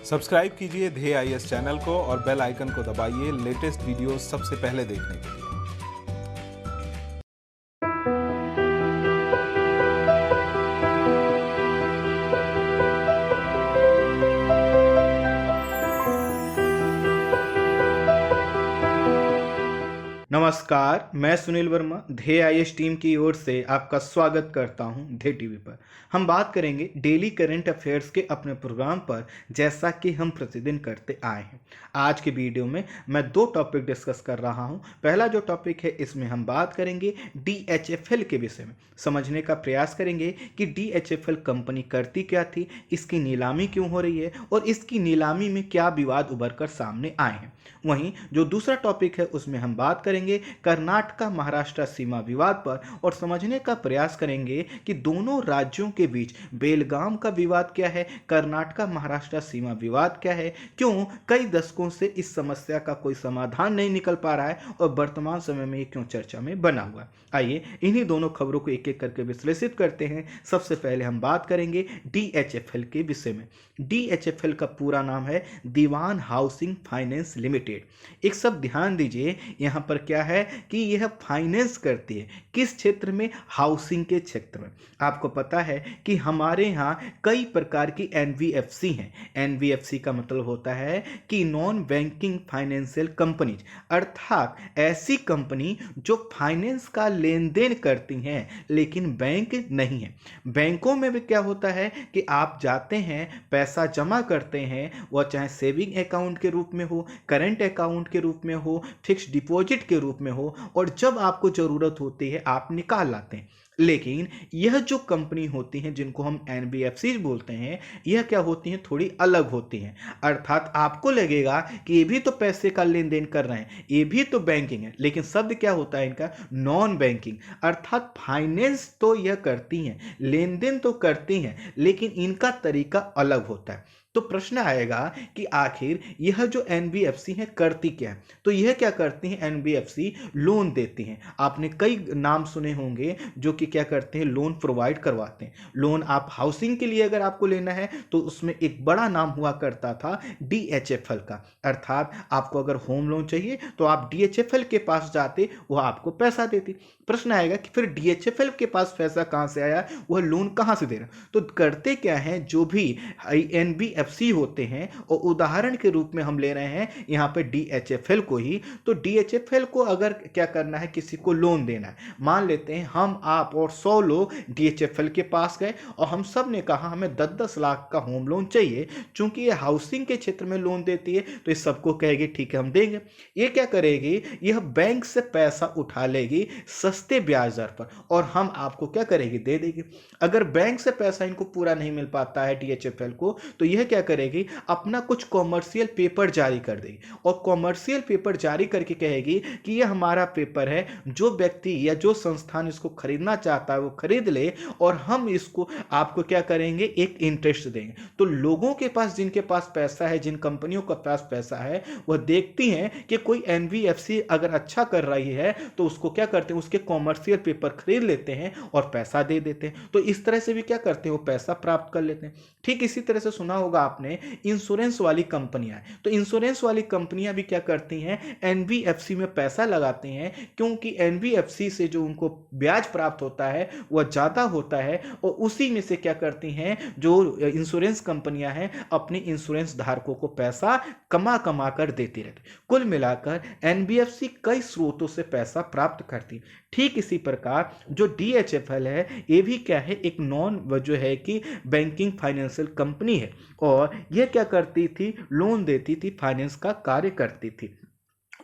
Subscribe कीजिए ध्येय IAS channel को और बेल आइकन को दबाइए लेटेस्ट वीडियो सबसे पहले देखने के लिए। नमस्कार, मैं सुनील वर्मा ध्येय आईएएस टीम की ओर से आपका स्वागत करता हूं ध्येय टीवी पर। हम बात करेंगे डेली करंट अफेयर्स के अपने प्रोग्राम पर, जैसा कि हम प्रतिदिन करते आए हैं। आज के वीडियो में मैं दो टॉपिक डिस्कस कर रहा हूं। पहला जो टॉपिक है, इसमें हम बात करेंगे डीएचएफएल के विषय में, समझने का प्रयास करेंगे कि डीएचएफएल कंपनी करती क्या थी, इसकी नीलामी क्यों हो रही है और इसकी नीलामी में क्या विवाद उभर कर सामने आए हैं। वहीं जो दूसरा टॉपिक है, उसमें हम बात करेंगे कर्नाटक महाराष्ट्र सीमा विवाद पर और समझने का प्रयास करेंगे कि दोनों राज्यों के बीच बेलगाम का विवाद क्या है, कर्नाटक महाराष्ट्र सीमा विवाद क्या है, क्यों कई दशकों से इस समस्या का कोई समाधान नहीं निकल पा रहा है और वर्तमान समय में ये क्यों चर्चा में बना हुआ है। आइए इन्हीं दोनों खबरों को एक एक करके विश्लेषित करते हैं। सबसे पहले हम बात करेंगे डीएचएफएल के विषय में। डीएचएफएल का पूरा नाम है दीवान हाउसिंग फाइनेंस लिमिटेड। एक सब ध्यान दीजिए, यहाँ पर क्या है कि यह फाइनेंस करती है किस क्षेत्र में, हाउसिंग के क्षेत्र में। आपको पता है कि हमारे यहाँ कई प्रकार की एनबीएफसी हैं। एनबीएफसी का मतलब होता है कि नॉन बैंकिंग फाइनेंशियल कंपनीज, अर्थात ऐसी कंपनी जो फाइनेंस का लेन देन करती हैं लेकिन बैंक नहीं है। बैंकों में भी क्या होता है कि आप जाते हैं, पैसा जमा करते हैं, वह चाहे सेविंग अकाउंट के रूप में हो, करंट अकाउंट के रूप में हो, फिक्स डिपॉजिट के रूप में हो, और जब आपको ज़रूरत होती है आप निकाल लाते हैं। लेकिन यह जो कंपनी होती हैं, जिनको हम एनबीएफसी बोलते हैं, यह क्या होती हैं, थोड़ी अलग होती हैं। अर्थात आपको लगेगा कि ये भी तो पैसे का लेन देन कर रहे हैं, ये भी तो बैंकिंग है, लेकिन शब्द क्या होता है इनका, नॉन बैंकिंग। अर्थात फाइनेंस तो यह करती हैं, लेन देन तो करती हैं, लेकिन इनका तरीका अलग होता है। तो प्रश्न आएगा कि आखिर यह जो एनबीएफसी है करती क्या है। तो यह क्या करती हैं, एनबीएफसी लोन देती हैं। आपने कई नाम सुने होंगे जो कि क्या करते हैं, लोन प्रोवाइड करवाते हैं। लोन आप हाउसिंग के लिए अगर आपको लेना है तो उसमें एक बड़ा नाम हुआ करता था डीएचएफएल का। अर्थात आपको अगर होम लोन चाहिए तो आप डीएचएफएल के पास जाते, वह आपको पैसा देती। प्रश्न आएगा कि फिर डीएचएफएल के पास पैसा कहाँ से आया, वह लोन कहाँ से दे रहा। तो करते क्या है, जो भी एनबीएफसी होते हैं, और उदाहरण के रूप में हम ले रहे हैं यहाँ पे डीएचएफएल को ही, तो डीएचएफएल को अगर क्या करना है, किसी को लोन देना है, मान लेते हैं हम आप और 100 लोग डीएचएफएल के पास गए और हम सब ने कहा हमें 10-10 लाख का होम लोन चाहिए। चूंकि ये हाउसिंग के क्षेत्र में लोन देती है तो ये सबको कहेगी ठीक है हम देंगे। ये क्या करेगी, यह बैंक से पैसा उठा लेगी सस्ते ब्याज दर पर और हम आपको क्या करेगी, दे देगी। अगर बैंक से पैसा इनको पूरा नहीं मिल पाता है डीएचएफएल को, तो यह क्या करेगी, अपना कुछ कॉमर्शियल पेपर जारी कर देगी और कॉमर्शियल पेपर जारी करके कहेगी कि यह हमारा पेपर है, जो व्यक्ति या जो संस्थान इसको खरीदना चाहता है वो खरीद ले और हम इसको आपको क्या करेंगे, एक इंटरेस्ट देंगे। तो लोगों के पास, जिनके पास पैसा है, जिन कंपनियों के पास पैसा है, वह देखती हैं कि कोई एनबीएफसी अगर अच्छा कर रही है तो उसको क्या करते हैं, उसके कॉमर्शियल पेपर खरीद लेते हैं और पैसा दे देते हैं। तो इस तरह से भी क्या करते हैं, वो पैसा प्राप्त कर लेते हैं। ठीक इसी तरह से सुना होगा आपने इंश्योरेंस वाली कंपनियां, तो इंश्योरेंस वाली कंपनियां भी क्या करती हैं, एनबीएफसी में पैसा लगाती हैं, क्योंकि एनबीएफसी से जो उनको ब्याज प्राप्त होता है वह ज़्यादा होता है और उसी में से क्या करती हैं, जो इंश्योरेंस कंपनियां हैं, अपने इंश्योरेंस धारकों को पैसा कमा कमा कर देती रहती। कुल मिलाकर एनबीएफसी कई स्रोतों से पैसा प्राप्त करती। ठीक इसी प्रकार जो डीएचएफएल है, ये भी क्या है, एक नॉन जो है कि बैंकिंग फाइनेंशियल कंपनी है और यह क्या करती थी, लोन देती थी, फाइनेंस का कार्य करती थी।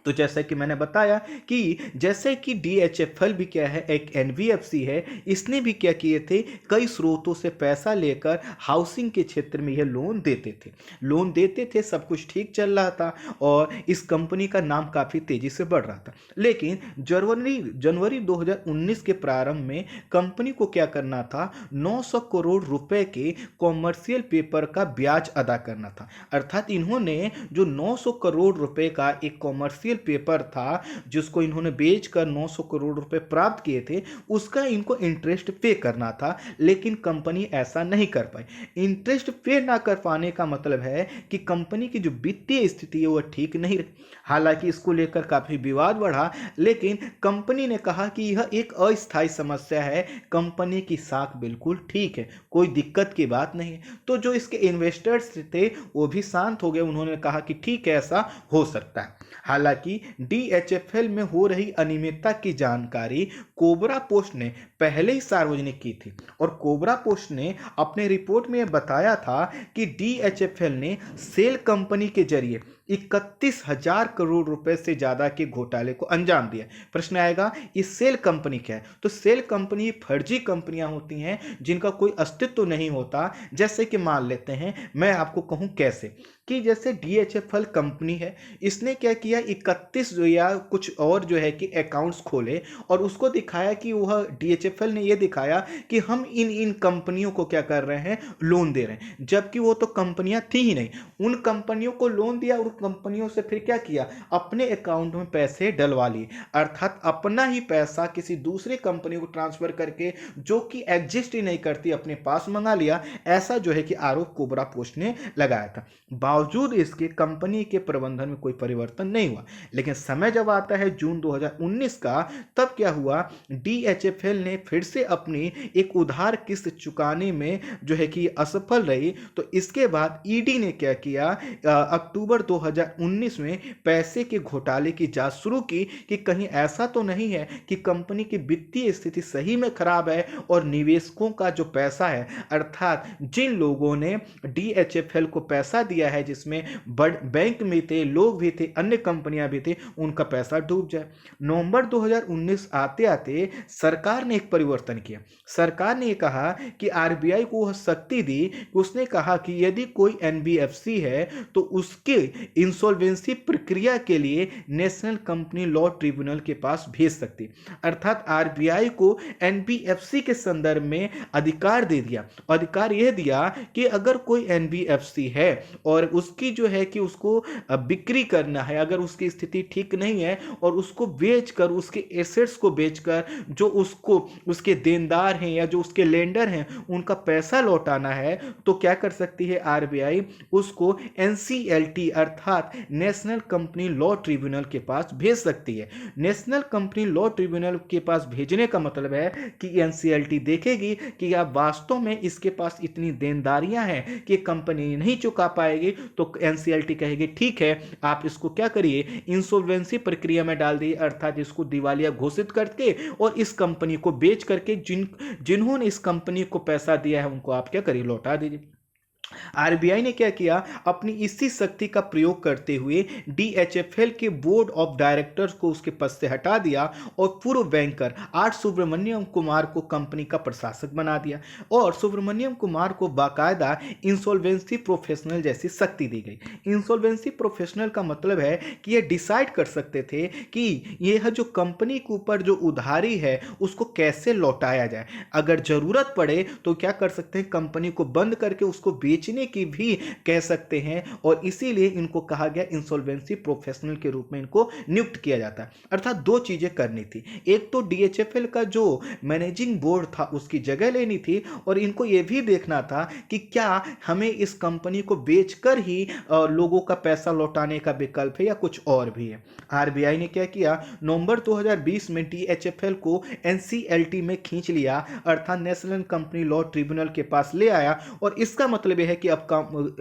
तो जैसा कि मैंने बताया कि जैसे कि डीएचएफएल भी क्या है, एक एनबीएफसी है, इसने भी क्या किए थे, कई स्रोतों से पैसा लेकर हाउसिंग के क्षेत्र में यह लोन देते थे। सब कुछ ठीक चल रहा था और इस कंपनी का नाम काफ़ी तेजी से बढ़ रहा था। लेकिन जनवरी 2019 के प्रारंभ में कंपनी को क्या करना था, 900 करोड़ रुपए के कॉमर्शियल पेपर का ब्याज अदा करना था। अर्थात इन्होंने जो 900 करोड़ रुपए का एक कॉमर्शियल पेपर था जिसको इन्होंने बेचकर 900 करोड़ रुपए प्राप्त किए थे, उसका इनको इंटरेस्ट पे करना था, लेकिन कंपनी ऐसा नहीं कर पाई। इंटरेस्ट पे ना कर पाने का मतलब है कि कंपनी की जो वित्तीय स्थिति है वो ठीक नहीं रही। हालांकि इसको लेकर काफी विवाद बढ़ा, लेकिन कंपनी ने कहा कि यह एक अस्थायी समस्या है, कंपनी की साख बिल्कुल ठीक है, कोई दिक्कत की बात नहीं है। तो जो इसके इन्वेस्टर्स थे वो भी शांत हो गए, उन्होंने कहा कि ठीक है, ऐसा हो सकता है। हालांकि डीएचएफएल में हो रही अनियमितता की जानकारी कोबरा पोस्ट ने पहले ही सार्वजनिक की थी, और कोबरा पोस्ट ने अपने रिपोर्ट में बताया था कि डीएचएफएल ने सेल कंपनी के जरिए 31,000 करोड़ रुपए से ज्यादा के घोटाले को अंजाम दिया। प्रश्न आएगा, ये सेल कंपनी क्या है? तो सेल कंपनी फर्जी कंपनियां होती हैं जिनका कोई अस्तित्व नहीं होता। जैसे कि मान लेते हैं, मैं आपको कहूं कैसे, कि जैसे डीएचएफएल कंपनी है, इसने क्या किया, 31 या कुछ और जो है कि अकाउंट्स खोले और उसको दिखाया कि वह डीएचएफएल ने यह दिखाया कि हम इन इन कंपनियों को क्या कर रहे हैं, लोन दे रहे हैं, जबकि वो तो कंपनियां थी ही नहीं। उन कंपनियों को लोन दिया और कंपनियों से फिर क्या किया, अपने अकाउंट में पैसे डलवा लिए, अर्थात अपना ही पैसा किसी दूसरे कंपनी को ट्रांसफर करके, जो कि एग्जिस्ट ही नहीं करती, अपने पास मंगा लिया। ऐसा जो है कि आरोप कोबरा पोस्ट ने लगाया था। बावजूद इसके कंपनी के प्रबंधन में कोई परिवर्तन नहीं हुआ। लेकिन समय जब आता है जून 2019 का, तब क्या हुआ, डीएचएफएल ने फिर से अपनी एक उधार किस्त चुकाने में जो है कि असफल रही। तो इसके बाद ईडी ने क्या किया, अक्टूबर 2019 में पैसे के घोटाले की जांच शुरू की कि कहीं ऐसा तो नहीं है कि कंपनी की वित्तीय स्थिति सही में खराब है और निवेशकों का जो पैसा है, अर्थात जिन लोगों ने डीएचएफएल को पैसा दिया है, जिसमें बड़ बैंक में थे, लोग भी थे, अन्य कंपनियां भी थी, उनका पैसा डूब जाए। नवंबर 2019 आते आते सरकार ने एक परिवर्तन किया। सरकार ने कहा कि आरबीआई को वह शक्ति दी कि उसने कहा कि यदि कोई एनबीएफसी है तो उसके इंसॉल्वेंसी प्रक्रिया के लिए नेशनल कंपनी लॉ ट्रिब्यूनल के पास भेज सकती। अर्थात आरबीआई को एनबीएफसी के संदर्भ में अधिकार दे दिया। अधिकार यह दिया कि अगर कोई एनबीएफसी है और उसकी जो है कि उसको बिक्री करना है, अगर उसकी स्थिति ठीक नहीं है और उसको बेचकर, उसके एसेट्स को बेचकर जो उसको उसके देनदार हैं या जो उसके लेंडर हैं उनका पैसा लौटाना है, तो क्या कर सकती है आरबीआई, उसको एनसीएलटी अर्थात नेशनल कंपनी लॉ ट्रिब्यूनल के पास भेज सकती है। नेशनल कंपनी लॉ ट्रिब्यूनल के पास भेजने का मतलब है कि एनसीएलटी देखेगी कि आप वास्तव में इसके पास इतनी देनदारियां हैं कि कंपनी नहीं चुका पाएगी, तो एनसीएलटी कहेगी ठीक है, आप इसको क्या करिए, इंसॉल्वेंसी प्रक्रिया में डाल दिए, अर्थात इसको दिवालिया घोषित करके और इस कंपनी को बेच करके जिन्होंने इस कंपनी को पैसा दिया है उनको आप क्या करिए, लौटा दीजिए। आरबीआई ने क्या किया, अपनी इसी शक्ति का प्रयोग करते हुए डीएचएफएल के बोर्ड ऑफ डायरेक्टर्स को उसके पद से हटा दिया और पूर्व बैंकर आर सुब्रमण्यम कुमार को कंपनी का प्रशासक बना दिया, और सुब्रमण्यम कुमार को बाकायदा इंसॉल्वेंसी प्रोफेशनल जैसी शक्ति दी गई। इंसॉल्वेंसी प्रोफेशनल का मतलब है कि ये डिसाइड कर सकते थे कि यह जो कंपनी के ऊपर जो उधारी है उसको कैसे लौटाया जाए। अगर जरूरत पड़े तो क्या कर सकते हैं, कंपनी को बंद करके उसको बेचने की भी कह सकते हैं, और इसीलिए इनको कहा गया इंसॉल्वेंसी प्रोफेशनल के रूप में इनको नियुक्त किया जाता है। अर्थात दो चीजें करनी थी, एक तो डीएचएफएल का जो मैनेजिंग बोर्ड था उसकी जगह लेनी थी, और इनको यह भी देखना था कि क्या हमें इस कंपनी को बेचकर ही लोगों का पैसा लौटाने का विकल्प है या कुछ और भी है। आरबीआई ने क्या किया, नवंबर 2020 में डीएचएफएल को एनसीएलटी में खींच लिया, अर्थात नेशनल कंपनी लॉ ट्रिब्यूनल के पास ले आया, और इसका मतलब है कि अब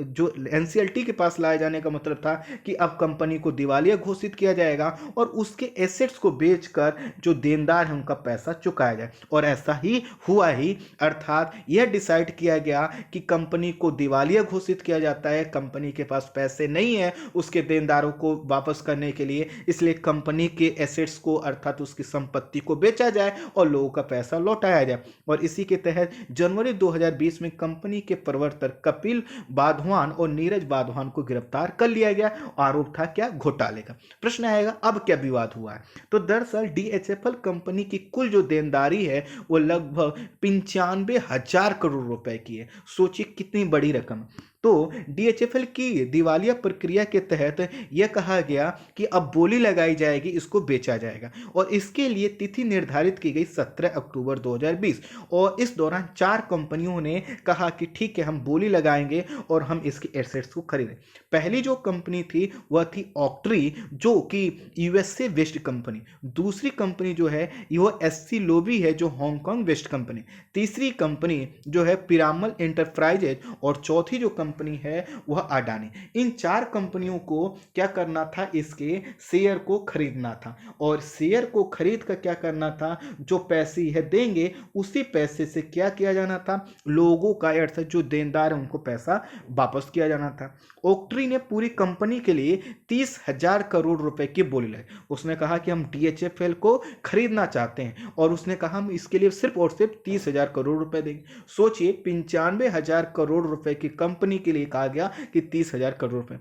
जो एनसीएलटी के पास लाए जाने का मतलब था कि अब कंपनी को दिवालिया घोषित किया जाएगा और उसके एसेट्स को बेचकर जो देनदार हैं उनका पैसा चुकाया जाए, और ऐसा ही हुआ ही। अर्थात यह डिसाइड किया गया कि कंपनी को दिवालिया घोषित किया जाता है, कंपनी के पास पैसे नहीं है उसके देनदारों को वापस करने के लिए, इसलिए कंपनी के एसेट्स को अर्थात उसकी संपत्ति को बेचा जाए और लोगों का पैसा लौटाया जाए। और इसी के तहत जनवरी 2020 में कंपनी के प्रवर्तक कपिल वाधवान और नीरज वाधवान को गिरफ्तार कर लिया गया। आरोप था क्या, घोटाले का। प्रश्न आएगा अब क्या विवाद हुआ है, तो दरअसल डीएचएफएल कंपनी की कुल जो देनदारी है वो लगभग 95,000 करोड़ रुपए की है। सोचिए कितनी बड़ी रकम। तो डीएचएफएल की दिवालिया प्रक्रिया के तहत यह कहा गया कि अब बोली लगाई जाएगी, इसको बेचा जाएगा और इसके लिए तिथि निर्धारित की गई 17 अक्टूबर 2020 और इस दौरान 4 कंपनियों ने कहा कि ठीक है हम बोली लगाएंगे और हम इसके एसेट्स को खरीदें। पहली जो कंपनी थी वह थी ऑक्ट्री, जो कि यूएसए बेस्ड कंपनी। दूसरी कंपनी जो है वह एससी लोबी है, जो हांगकांग बेस्ड कंपनी। तीसरी कंपनी जो है पिरामल एंटरप्राइजेज और चौथी जो कंपनी है वह अडानी। इन 4 कंपनियों को क्या करना था, इसके शेयर को खरीदना था और शेयर को खरीद कर क्या करना था, जो पैसे यह देंगे उसी पैसे से क्या किया जाना था, लोगों का अर्थात जो देनदार है उनको पैसा वापस किया जाना था। ओक्ट्री ने पूरी कंपनी के लिए 30,000 करोड़ रुपए की बोली लाई। उसने कहा कि हम डीएचएफएल को खरीदना चाहते हैं और उसने कहा हम इसके लिए सिर्फ और सिर्फ 30,000 करोड़ रुपए देंगे। सोचिए 95,000 करोड़ रुपए की कंपनी के लिए कहा गया कि 30,000 करोड़ रुपए।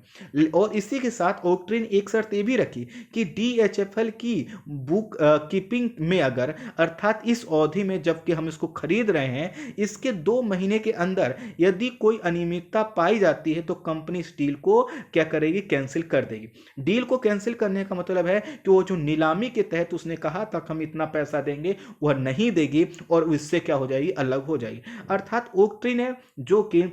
और इसी के साथ ओक्ट्री ने एक शर्त ये भी रखी कि डीएचएफएल की बुक कीपिंग में अगर अर्थात इस अवधि में जबकि हम इसको खरीद रहे हैं, इसके 2 महीने के अंदर यदि कोई अनियमितता पाई जाती है तो कंपनी इस डील को क्या करेगी, कैंसिल कर देगी। डील को कैंसिल करने का मतलब है कि वो जो नीलामी के तहत उसने कहा था हम इतना पैसा देंगे वह नहीं देगी और इससे क्या हो जाएगी, अलग हो जाएगी। अर्थात ओक्ट्री ने जो कि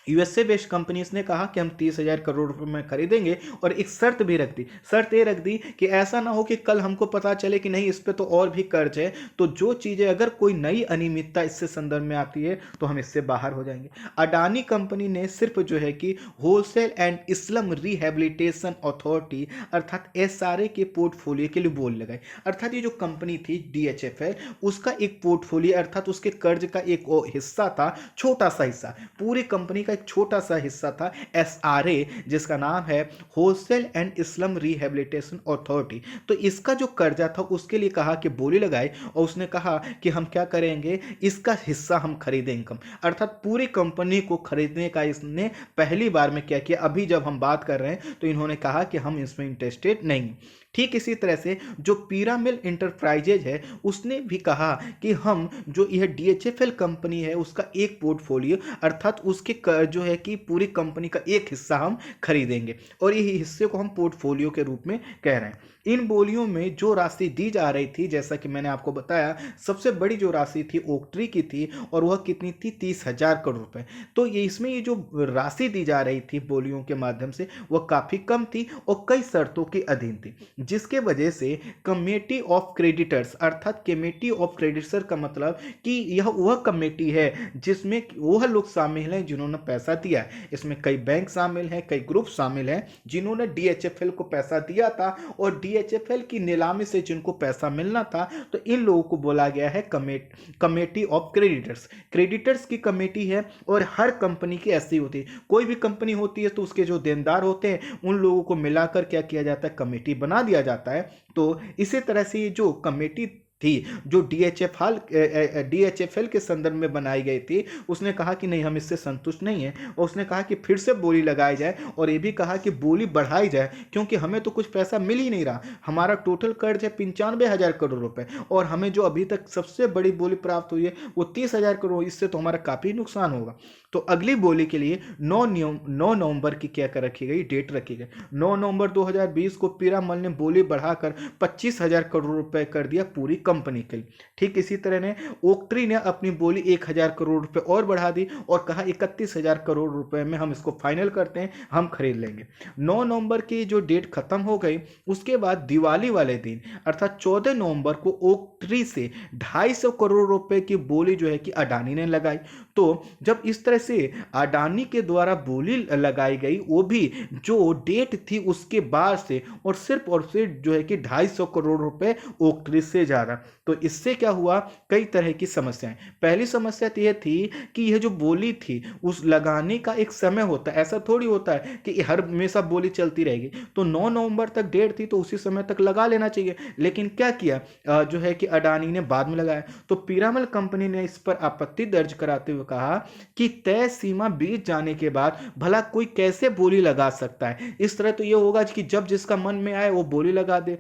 यूएसए बेस्ड कंपनीज ने कहा कि हम 30,000 करोड़ रुपए में खरीदेंगे और एक शर्त भी रख दी। शर्त ये रख दी कि ऐसा ना हो कि कल हमको पता चले कि नहीं इस पे तो और भी कर्ज है, तो जो चीजें अगर कोई नई अनियमितता इससे संदर्भ में आती है तो हम इससे बाहर हो जाएंगे। अडानी कंपनी ने सिर्फ जो है कि wholesale and slum rehabilitation authority अर्थात एसआरए के पोर्टफोलियो के लिए बोल लगाई। अर्थात ये जो कंपनी थी डीएचएफएल, उसका एक पोर्टफोलियो अर्थात उसके कर्ज का एक हिस्सा था, छोटा सा हिस्सा, पूरी कंपनी का एक छोटा सा हिस्सा था एसआरए, जिसका नाम है wholesale and slum rehabilitation authority. तो इसका जो कर्जा था उसके लिए कहा कि बोली लगाए और उसने कहा कि हम क्या करेंगे, इसका हिस्सा हम खरीदेंगे कम, अर्थात पूरी कंपनी को खरीदने का इसने पहली बार में क्या किया। अभी जब हम बात कर रहे हैं तो इन्होंने कहा कि हम इसमें इंटरेस्टेड नहीं। ठीक इसी तरह से जो पिरामिल एंटरप्राइजेज है उसने भी कहा कि हम जो यह डीएचएफएल कंपनी है उसका एक पोर्टफोलियो अर्थात उसके जो है कि पूरी कंपनी का एक हिस्सा हम खरीदेंगे और यही हिस्से को हम पोर्टफोलियो के रूप में कह रहे हैं। इन बोलियों में जो राशि दी जा रही थी, जैसा कि मैंने आपको बताया, सबसे बड़ी जो राशि थी ओक्ट्री की थी और वह कितनी थी, 30,000 करोड़ रुपए। तो ये इसमें ये जो राशि दी जा रही थी बोलियों के माध्यम से वह काफी कम थी और कई शर्तों के अधीन थी, जिसके वजह से कमेटी ऑफ क्रेडिटर्स अर्थात कमेटी ऑफ क्रेडिटर्स का मतलब कि यह वह कमेटी है जिसमें वह लोग शामिल हैं जिन्होंने पैसा दिया है। इसमें कई बैंक शामिल हैं, कई ग्रुप शामिल हैं जिन्होंने डीएचएफएल को पैसा दिया था और डीएचएफएल की नीलामी से जिनको पैसा मिलना था, तो इन लोगों को बोला गया है कमेटी ऑफ क्रेडिटर्स। क्रेडिटर्स की कमेटी है और हर कंपनी की ऐसी होती है, कोई भी कंपनी होती है तो उसके जो देनदार होते हैं उन लोगों को मिलाकर क्या किया जाता है, कमेटी बना दिया जाता है। तो इसी तरह से ये जो कमेटी थी जो डीएचएफएल के संदर्भ में बनाई गई थी, उसने कहा कि नहीं हम इससे संतुष्ट नहीं है और उसने कहा कि फिर से बोली लगाई जाए और ये भी कहा कि बोली बढ़ाई जाए क्योंकि हमें तो कुछ पैसा मिल ही नहीं रहा। हमारा टोटल कर्ज है 95,000 करोड़ रुपए और हमें जो अभी तक सबसे बड़ी बोली प्राप्त हुई है वो 30,000 करोड़, इससे तो हमारा काफी नुकसान होगा। तो अगली बोली के लिए 9 नवंबर की क्या कर रखी गई, डेट रखी गई। 9 नवंबर 2020 को पीरामल ने बोली बढ़ाकर 25,000 करोड़ रुपए कर दिया पूरी कंपनी के लिए। ठीक इसी तरह ने ओक्ट्री ने अपनी बोली 1,000 करोड़ रुपए और बढ़ा दी और कहा 31,000 करोड़ रुपए में हम इसको फाइनल करते हैं, हम खरीद लेंगे। 9 नवंबर की जो डेट खत्म हो गई, उसके बाद दिवाली वाले दिन अर्थात 14 नवंबर को ओक्ट्री से 250 करोड़ रुपए की बोली जो है कि अडानी ने लगाई। तो जब इस तरह से अडानी के द्वारा बोली लगाई गई, वो भी जो डेट थी उसके बाद से और सिर्फ जो है कि 250 करोड़ रुपए ओक्ट्री से जा रहा। तो इससे क्या हुआ, कई तरह की समस्याएं। पहली समस्या तो यह थी कि यह जो बोली थी उस लगाने का एक समय होता है, ऐसा थोड़ी होता है कि हर हमेशा बोली चलती रहेगी। तो 9 नवंबर तक डेट थी तो उसी समय तक लगा लेना चाहिए, लेकिन क्या किया जो है कि अडानी ने बाद में लगाया। तो पीरामल कंपनी ने इस पर आपत्ति दर्ज कराते हुए कहा कि तय सीमा बीत जाने के बाद भला कोई कैसे बोली लगा सकता है। इस तरह तो यह होगा कि जब जिसका मन में आए वो बोली लगा दे।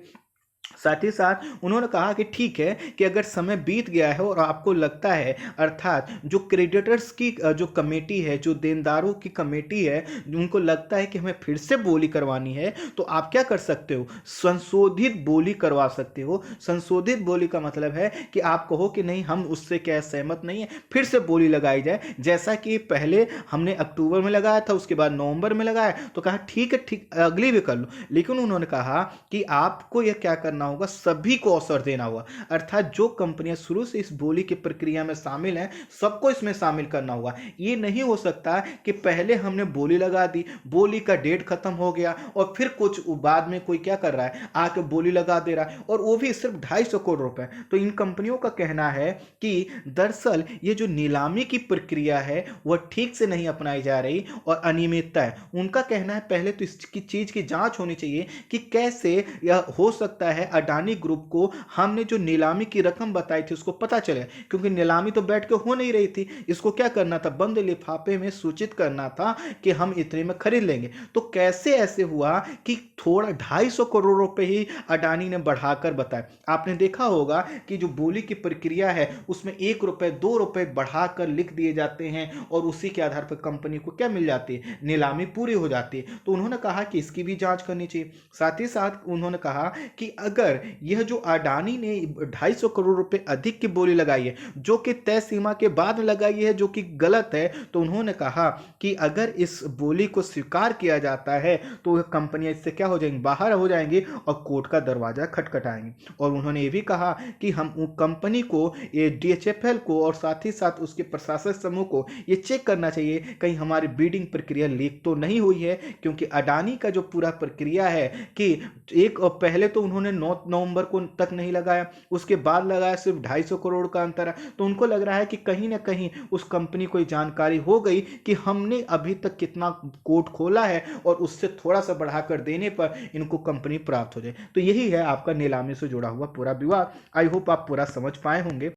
साथ ही साथ उन्होंने कहा कि ठीक है कि अगर समय बीत गया है और आपको लगता है, अर्थात जो क्रेडिटर्स की जो कमेटी है, जो देनदारों की कमेटी है, उनको लगता है कि हमें फिर से बोली करवानी है, तो आप क्या कर सकते हो, संशोधित बोली करवा सकते हो। संशोधित बोली का मतलब है कि आप कहो कि नहीं, हम उससे क्या सहमत नहीं है, फिर से बोली लगाई जाए। जैसा कि पहले हमने अक्टूबर में लगाया था, उसके बाद नवंबर में लगाया, तो कहा ठीक है, ठीक अगली भी कर लो। लेकिन उन्होंने कहा कि आपको यह क्या करना होगा, सभी को अवसर देना होगा, अर्थात जो कंपनियां शुरू से इस बोली की प्रक्रिया में शामिल हैं, सबको इसमें शामिल करना होगा। ये नहीं हो सकता कि पहले हमने बोली लगा दी, बोली का डेट खत्म हो गया और फिर कुछ बाद में कोई क्या कर रहा है, आके बोली लगा दे रहा है, और वो भी सिर्फ 250 करोड़ रुपए। तो इन कंपनियों का कहना है कि दरअसल ये जो नीलामी की प्रक्रिया है वह ठीक से नहीं अपनाई जा रही और अनियमितता है। उनका कहना है पहले तो इसकी चीज की जांच होनी चाहिए कि कैसे यह हो सकता है अडानी ग्रुप को हमने जो नीलामी की रकम बताई थी उसको पता चले, क्योंकि नीलामी तो बैठ के हो नहीं रही थी। इसको क्या करना था, बंद लिफाफे में सूचित करना था कि हम इतने में खरीद लेंगे। तो कैसे ऐसे हुआ कि थोड़ा 250 करोड़ रुपए ही अडानी ने बढ़ाकर बताया। आपने देखा होगा कि जो बोली की प्रक्रिया है उसमें 1 रुपए 2 रुपए बढ़ाकर लिख दिए जाते हैं और उसी के आधार पर कंपनी को क्या मिल जाती है, नीलामी पूरी हो जाती है। तो उन्होंने कहा कि इसकी भी जांच करनी चाहिए। साथ ही साथ उन्होंने कहा कि अगर यह जो अडानी ने 250 करोड़ रुपए अधिक की बोली लगाई है, जो कि तय सीमा के बाद लगाई है, जो कि गलत है, तो उन्होंने कहा कि अगर इस बोली को स्वीकार किया जाता है तो वह कंपनियां इससे क्या हो जाएंगी, बाहर हो जाएंगी और कोर्ट का दरवाजा खटखटाएंगी। और उन्होंने ये भी कहा कि हम कंपनी को, ये DHFL को और साथ ही साथ उसके प्रशासक समूह को ये चेक करना चाहिए कहीं हमारी बिडिंग प्रक्रिया लीक तो नहीं हुई है, क्योंकि अडानी का जो पूरा प्रक्रिया है कि एक पहले तो उन्होंने 9 नवंबर को तक नहीं लगाया, उसके बाद लगाया, सिर्फ 250 करोड़ का अंतर है। तो उनको लग रहा है कि कहीं ना कहीं उस कंपनी को जानकारी हो गई कि हमने अभी तक कितना कोट खोला है और उससे थोड़ा सा बढ़ाकर देने पर इनको कंपनी प्राप्त हो जाए। तो यही है आपका नीलामी से जुड़ा हुआ पूरा विवाद। आई होप आप पूरा समझ पाए होंगे।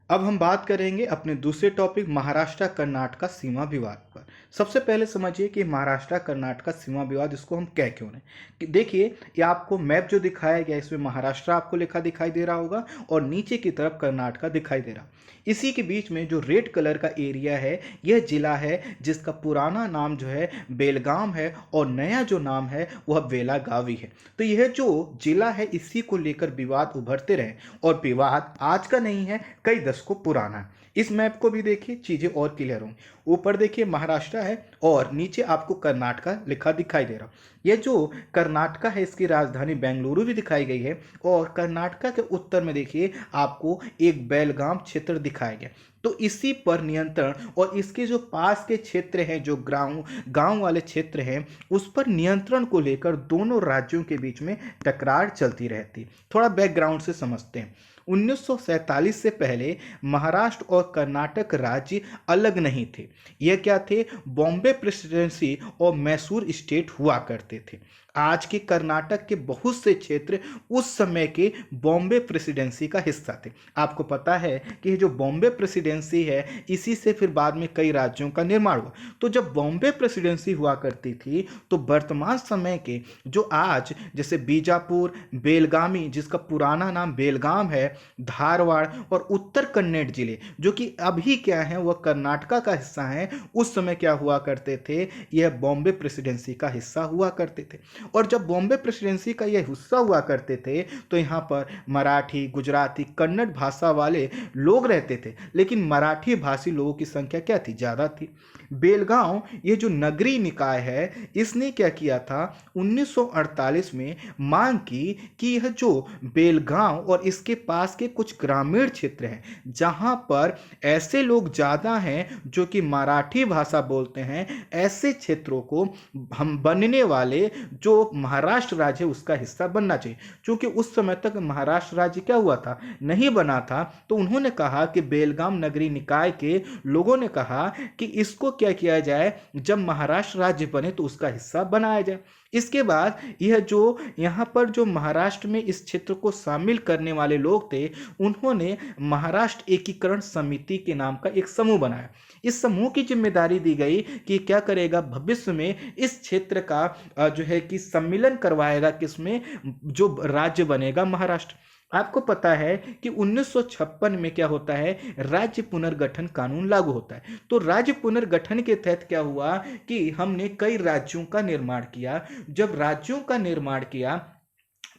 अब हम बात करेंगे अपने दूसरे टॉपिक महाराष्ट्र कर्नाटक सीमा विवाद पर। सबसे पहले समझिए कि महाराष्ट्र कर्नाटक सीमा विवाद, इसको हम कह क्यों रहे। देखिए, ये आपको मैप जो दिखाया गया, इसमें महाराष्ट्र आपको लिखा दिखाई दे रहा होगा और नीचे की तरफ कर्नाटक दिखाई दे रहा। इसी के बीच में जो रेड कलर का एरिया है, यह जिला है जिसका पुराना नाम जो है बेलगाम है और नया जो नाम है वह बेलागावी है। तो यह जो जिला है, इसी को लेकर विवाद उभरते रहे और विवाद आज का नहीं है, कई दशकों पुराना है। इस मैप को भी देखिए, चीजें और क्लियर होंगी। ऊपर देखिए महाराष्ट्र है और नीचे आपको कर्नाटक लिखा दिखाई दे रहा। यह जो कर्नाटक है, इसकी राजधानी बेंगलुरु भी दिखाई गई है और कर्नाटक के उत्तर में देखिए आपको एक बेलगाम क्षेत्र दिखाया गया। तो इसी पर नियंत्रण और इसके जो पास के क्षेत्र हैं, जो गांव वाले क्षेत्र हैं, उस पर नियंत्रण को लेकर दोनों राज्यों के बीच में टकरार चलती रहती। थोड़ा बैकग्राउंड से समझते हैं। 1947 से पहले महाराष्ट्र और कर्नाटक राज्य अलग नहीं थे। यह क्या थे, बॉम्बे प्रेसिडेंसी और मैसूर स्टेट हुआ करते थे। आज के कर्नाटक के बहुत से क्षेत्र उस समय के बॉम्बे प्रेसिडेंसी का हिस्सा थे। आपको पता है कि ये जो बॉम्बे प्रेसिडेंसी है, इसी से फिर बाद में कई राज्यों का निर्माण हुआ। तो जब बॉम्बे प्रेसिडेंसी हुआ करती थी, तो वर्तमान समय के जो आज जैसे बीजापुर, बेलगामी, जिसका पुराना नाम बेलगाम है, धारवाड़ और उत्तर कन्नड़ जिले, जो कि अभी क्या है वह कर्नाटक का हिस्सा है, उस समय क्या हुआ करते थे, यह बॉम्बे प्रेसिडेंसी का हिस्सा हुआ करते थे। और जब बॉम्बे प्रेसिडेंसी का यह हिस्सा हुआ करते थे तो यहाँ पर मराठी, गुजराती, कन्नड़ भाषा वाले लोग रहते थे, लेकिन मराठी भाषी लोगों की संख्या क्या थी, ज़्यादा थी। बेलगांव, ये जो नगरीय निकाय है, इसने क्या किया था, 1948 में मांग की कि यह जो बेलगांव और इसके पास के कुछ ग्रामीण क्षेत्र हैं, जहां पर ऐसे लोग ज़्यादा हैं जो कि मराठी भाषा बोलते हैं, ऐसे क्षेत्रों को हम बनने वाले जो महाराष्ट्र राज्य है उसका हिस्सा बनना चाहिए। क्योंकि उस समय तक महाराष्ट्र राज्य क्या हुआ था, नहीं बना था। तो उन्होंने कहा कि बेलगाम नगरीय निकाय के लोगों ने कहा कि इसको क्या किया जाए, जब महाराष्ट्र राज्य बने तो उसका हिस्सा बनाया जाए। इसके बाद यह जो यहाँ पर जो महाराष्ट्र में इस क्षेत्र को शामिल करने वाले लोग थे, उन्होंने महाराष्ट्र एकीकरण समिति के नाम का एक समूह बनाया। इस समूह की जिम्मेदारी दी गई कि क्या करेगा, भविष्य में इस क्षेत्र का जो है कि सम्मिलन करवाएगा, किसमें, जो राज्य बनेगा महाराष्ट्र। आपको पता है कि 1956 में क्या होता है, राज्य पुनर्गठन कानून लागू होता है। तो राज्य पुनर्गठन के तहत क्या हुआ कि हमने कई राज्यों का निर्माण किया। जब राज्यों का निर्माण किया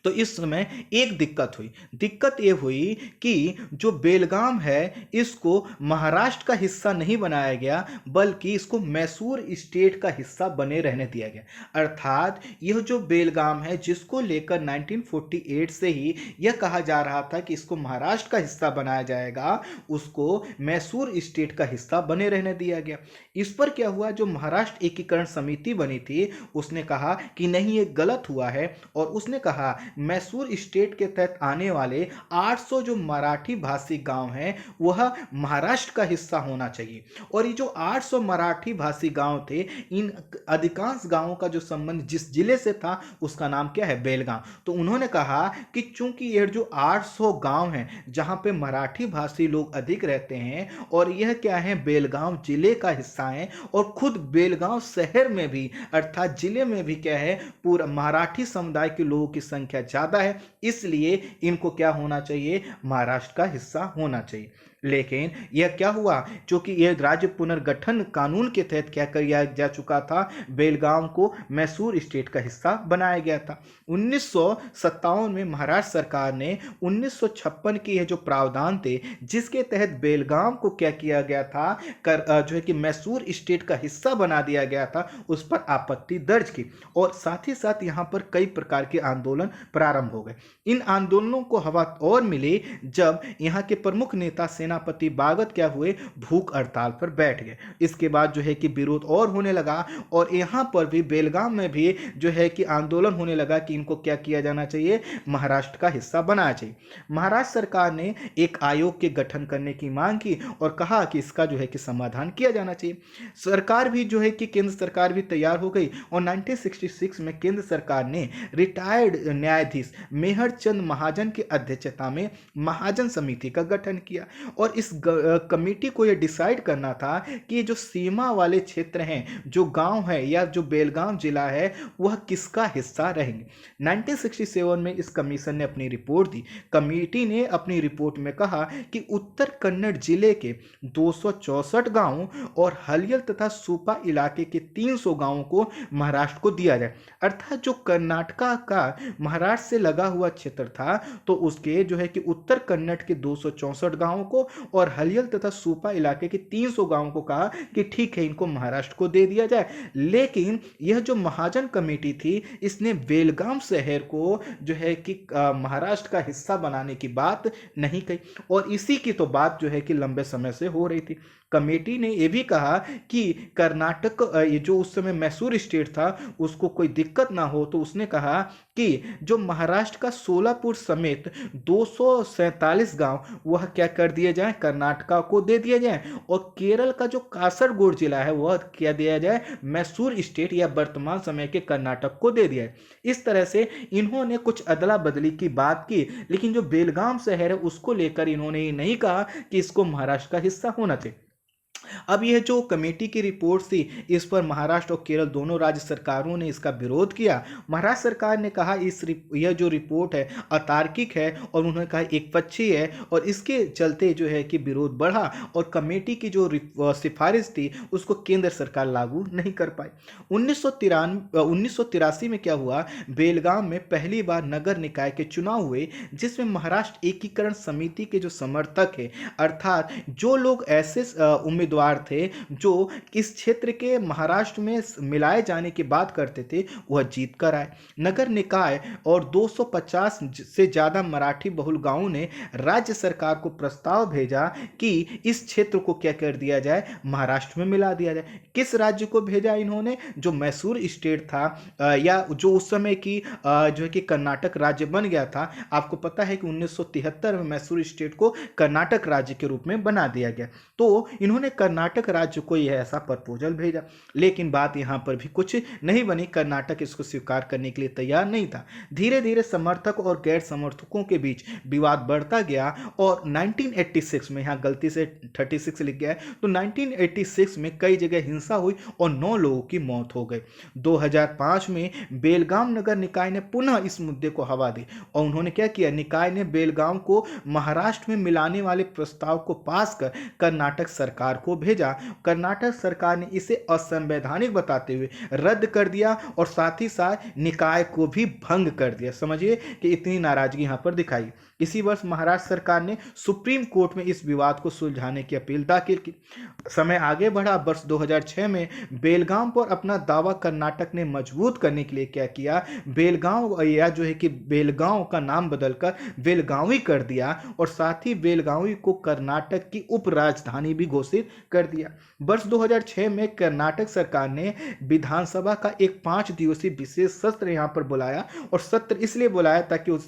तो इस समय एक दिक्कत हुई। दिक्कत ये हुई कि जो बेलगाम है इसको महाराष्ट्र का हिस्सा नहीं बनाया गया, बल्कि इसको मैसूर स्टेट का हिस्सा बने रहने दिया गया। अर्थात यह जो बेलगाम है, जिसको लेकर 1948 से ही यह कहा जा रहा था कि इसको महाराष्ट्र का हिस्सा बनाया जाएगा, उसको मैसूर स्टेट का हिस्सा बने रहने दिया गया। इस पर क्या हुआ, जो महाराष्ट्र एकीकरण समिति बनी थी उसने कहा कि नहीं, ये गलत हुआ है, और उसने कहा मैसूर स्टेट के तहत आने वाले 800 जो मराठी भाषी गांव हैं वह महाराष्ट्र का हिस्सा होना चाहिए। और ये जो 800 मराठी भाषी गांव थे, इन अधिकांश गांवों का जो संबंध जिस जिले से था उसका नाम क्या है, बेलगांव। तो उन्होंने कहा कि चूंकि ये जो 800 गांव हैं जहां पे मराठी भाषी लोग अधिक रहते हैं, और यह क्या है, बेलगांव जिले का हिस्सा है, और खुद बेलगांव शहर में भी अर्थात जिले में भी क्या है, पूरा मराठी समुदाय के लोगों की संख्या ज्यादा है, इसलिए इनको क्या होना चाहिए, महाराष्ट्र का हिस्सा होना चाहिए। लेकिन यह क्या हुआ, क्योंकि यह राज्य पुनर्गठन कानून के तहत क्या किया जा चुका था, बेलगाम को मैसूर स्टेट का हिस्सा बनाया गया था। 1957 में महाराष्ट्र सरकार ने 1956 के यह जो प्रावधान थे जिसके तहत बेलगाम को क्या किया गया था, जो है कि मैसूर स्टेट का हिस्सा बना दिया गया था, उस पर आपत्ति दर्ज की, और साथ ही साथ यहाँ पर कई प्रकार के आंदोलन प्रारंभ हो गए। इन आंदोलनों को हवा और मिली जब यहाँ के प्रमुख नेता सेनापति बागत क्या हुए, भूख हड़ताल पर बैठ गए। इसके बाद जो है कि विरोध और होने लगा, और यहाँ पर भी बेलगाम में भी जो है कि आंदोलन होने लगा कि इनको क्या किया जाना चाहिए, महाराष्ट्र का हिस्सा बनाना चाहिए। महाराष्ट्र सरकार ने एक आयोग के गठन करने की मांग की और कहा कि इसका जो है कि समाधान किया जाना चाहिए। सरकार भी जो है कि केंद्र सरकार भी तैयार हो गई, और 1966 में केंद्र सरकार ने रिटायर्ड न्यायाधीश मेहर चंद महाजन की अध्यक्षता में महाजन समिति का गठन किया, और इस कमेटी को यह डिसाइड करना था कि जो सीमा वाले क्षेत्र हैं, जो गांव है या जो बेलगाम जिला है, वह किसका हिस्सा रहेंगे। 1967 में इस कमीशन ने अपनी रिपोर्ट दी। कमेटी ने अपनी रिपोर्ट में कहा कि उत्तर कन्नड़ जिले के 264 गांवों और हलियल तथा सुपा इलाके के 300 गांवों को महाराष्ट्र को दिया जाए। अर्थात जो कर्नाटका का महाराष्ट्र से लगा हुआ क्षेत्र था, तो उसके जो है कि उत्तर कन्नड़ के 264 गांवों को और हलियल तथा सुपा इलाके के 300 गांवों को कहा कि ठीक है, इनको महाराष्ट्र को दे दिया जाए। लेकिन यह जो महाजन कमेटी थी, इसने बेलगाम शहर को जो है कि महाराष्ट्र का हिस्सा बनाने की बात नहीं कही, और इसी की तो बात जो है कि लंबे समय से हो रही थी। कमेटी ने यह भी कहा कि कर्नाटक, ये जो उस समय मैसूर स्टेट था, उसको कोई दिक्कत ना हो, तो उसने कहा कि जो महाराष्ट्र का सोलापुर समेत 247 गांव वह क्या कर दिए जाए, कर्नाटका को दे दिया जाए, और केरल का जो कासरगोड जिला है वह क्या दिया जाए, मैसूर स्टेट या वर्तमान समय के कर्नाटक को दे दिया है। इस तरह से इन्होंने कुछ अदला बदली की बात की, लेकिन जो बेलगाम शहर है उसको लेकर इन्होंने ये नहीं कहा कि इसको महाराष्ट्र का हिस्सा होना चाहिए। अब यह जो कमेटी की रिपोर्ट थी, इस पर महाराष्ट्र और केरल दोनों राज्य सरकारों ने इसका विरोध किया। महाराष्ट्र सरकार ने कहा यह जो रिपोर्ट है अतार्किक है, और उन्होंने कहा एकपक्षीय है, और इसके चलते जो है कि विरोध बढ़ा, और कमेटी की जो सिफारिश थी उसको केंद्र सरकार लागू नहीं कर पाई। 1983 में क्या हुआ, बेलगाम में पहली बार नगर निकाय के चुनाव हुए, जिसमें महाराष्ट्र एकीकरण समिति के जो समर्थक है, अर्थात जो लोग ऐसे उम्मीदवार थे जो इस क्षेत्र के महाराष्ट्र में मिलाए जाने की बात करते थे, वह जीत कर आए। नगर निकाय और 250 से ज्यादा मराठी बहुल गांवों ने राज्य सरकार को प्रस्ताव भेजा कि इस क्षेत्र को क्या कर दिया जाए, महाराष्ट्र में मिला दिया जाए। किस राज्य को भेजा इन्होंने, जो मैसूर स्टेट था, या जो उस समय की जो है कि कर्नाटक राज्य बन गया था। आपको पता है कि 1973 में मैसूर स्टेट को कर्नाटक राज्य के रूप में बना दिया गया। तो इन्होंने कर्नाटक राज्य को यह ऐसा प्रपोजल भेजा, लेकिन बात यहाँ पर भी कुछ नहीं बनी। कर्नाटक इसको स्वीकार करने के लिए तैयार नहीं था। धीरे धीरे समर्थक और गैर समर्थकों के बीच विवाद बढ़ता गया और 1986 में, यहाँ गलती से 36 लिख गया है, तो 1986 में कई जगह हिंसा हुई और 9 लोगों की मौत हो गई। 2005 में बेलगाम नगर निकाय ने पुनः इस मुद्दे को हवा दी और उन्होंने क्या किया, निकाय ने बेलगाम को महाराष्ट्र में मिलाने वाले प्रस्ताव को पास कर कर्नाटक सरकार को भेजा। कर्नाटक सरकार ने इसे असंवैधानिक बताते हुए रद्द कर दिया और साथ ही साथ निकाय को भी भंग कर दिया। समझिए कि इतनी नाराजगी यहां पर दिखाई। इसी वर्ष महाराष्ट्र सरकार ने सुप्रीम कोर्ट में इस विवाद को सुलझाने की अपील दाखिल की। समय आगे बढ़ा। वर्ष 2006 में बेलगाम पर अपना दावा कर्नाटक ने मजबूत करने के लिए क्या किया, बेलगांव या जो है कि बेलगांव का नाम बदलकर बेलगावी कर दिया और साथ ही बेलगावी को कर्नाटक की उप राजधानी भी घोषित कर दिया। वर्ष 2006 में कर्नाटक सरकार ने विधानसभा का एक 5 दिवसीय विशेष सत्र यहां पर बुलाया और सत्र इसलिए बुलाया ताकि वो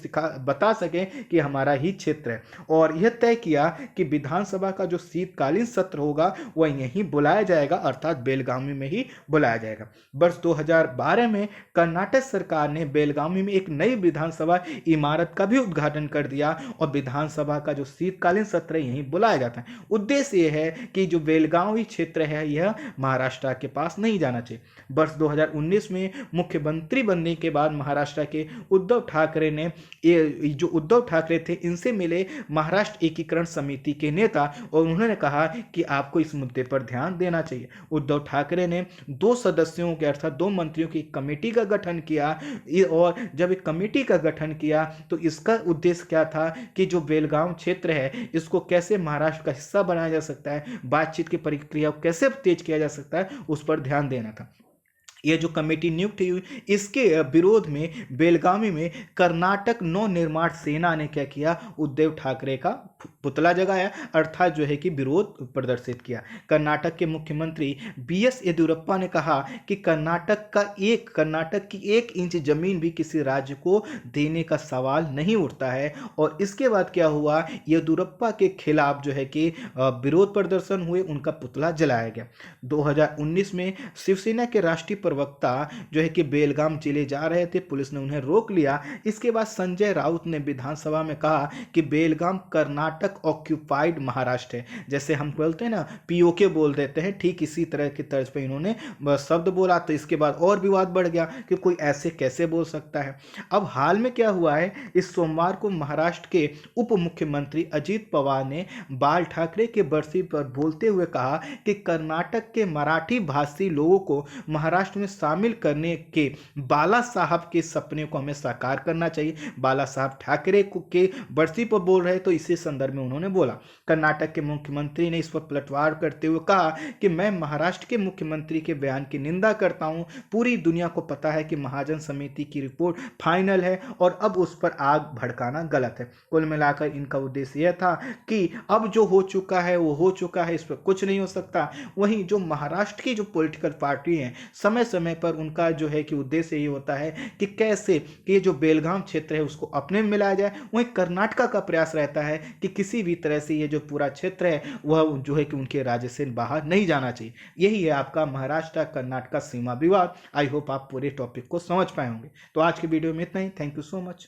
बता सके कि हमारा ही क्षेत्र है, और यह तय किया कि विधानसभा का जो शीतकालीन सत्र होगा वह यहीं बुलाया जाएगा, अर्थात बेलगावी में ही बुलाया जाएगा। वर्ष 2012 में कर्नाटक सरकार ने बेलगावी में एक नई विधानसभा इमारत का भी उद्घाटन कर दिया और विधानसभा का जो शीतकालीन सत्र है यहीं बुलाया जाता है। उद्देश्य यह है कि जो बेलगावी क्षेत्र है यह महाराष्ट्र के पास नहीं जाना चाहिए। वर्ष 2019 में मुख्यमंत्री बनने के बाद महाराष्ट्र के उद्धव ठाकरे ने, जो उद्धव ठाकरे थे, इनसे मिले महाराष्ट्र एकीकरण समिति के नेता और उन्होंने कहा कि आपको इस मुद्दे पर ध्यान देना चाहिए। उद्धव ठाकरे ने 2 सदस्यों के अर्थात 2 मंत्रियों की कमेटी का गठन किया और जब एक कमेटी का गठन किया तो इसका उद्देश्य क्या था कि जो बेलगाम क्षेत्र है इसको कैसे महाराष्ट्र का हिस्सा बनाया जा सकता है, बातचीत की प्रक्रिया को कैसे तेज किया जा सकता है, उस पर ध्यान देना था। यह जो कमेटी नियुक्त हुई इसके विरोध में बेलगावी में कर्नाटक नव निर्माण सेना ने क्या किया, उद्धव ठाकरे का पुतला जगाया, अर्थात जो है कि विरोध प्रदर्शित किया। कर्नाटक के मुख्यमंत्री BS येदियुरप्पा ने कहा कि कर्नाटक की 1 इंच जमीन भी किसी राज्य को देने का सवाल नहीं उठता है। और इसके बाद क्या हुआ, येदियुरप्पा के खिलाफ जो है कि विरोध प्रदर्शन हुए, उनका पुतला जलाया गया। 2019 में शिवसेना के राष्ट्रीय प्रवक्ता जो है कि बेलगाम जिले जा रहे थे, पुलिस ने उन्हें रोक लिया। इसके बाद संजय राउत ने विधानसभा में कहा कि बेलगाम कर्नाटक ऑक्यूपाइड महाराष्ट्र है। जैसे हम बोलते हैं ना, POK बोल देते हैं, ठीक इसी तरह की तर्ज पे इन्होंने शब्द बोला। तो इसके बाद और विवाद बढ़ गया कि कोई ऐसे कैसे बोल सकता है। अब हाल में क्या हुआ है, इस सोमवार को महाराष्ट्र के उप मुख्यमंत्री अजीत पवार ने बाल ठाकरे के बरसी पर बोलते हुए कहा कि कर्नाटक के मराठी भाषी लोगों को महाराष्ट्र में शामिल करने के बाला साहब के सपने को हमें साकार करना चाहिए। बाला साहब ठाकरे के बरसी पर बोल रहे तो इसी संदर्भ में उन्होंने बोला। कर्नाटक के मुख्यमंत्री ने इस पर पलटवार करते हुए कहा कि मैं महाराष्ट्र के मुख्यमंत्री के बयान की निंदा करता हूं। पूरी दुनिया को पता है कि महाजन समिति की रिपोर्ट फाइनल है और अब उस पर आग भड़काना गलत है। कुल मिलाकर इनका उद्देश्य यह था कि अब जो हो चुका है वो हो चुका है, इस पर कुछ नहीं हो सकता। वहीं जो महाराष्ट्र की जो पॉलिटिकल पार्टी है, समय समय पर उनका जो है कि उद्देश्य ये होता है कि कैसे कि जो बेलगाम क्षेत्र है उसको अपने में मिलाया जाए। वहीं कर्नाटक का प्रयास रहता है कि किसी भी तरह से ये जो पूरा क्षेत्र है वह जो है कि उनके राज्य से बाहर नहीं जाना चाहिए। यही है आपका महाराष्ट्र कर्नाटक सीमा विवाद। आई होप आप पूरे टॉपिक को समझ पाए होंगे। तो आज के वीडियो में इतना ही। Thank you so much.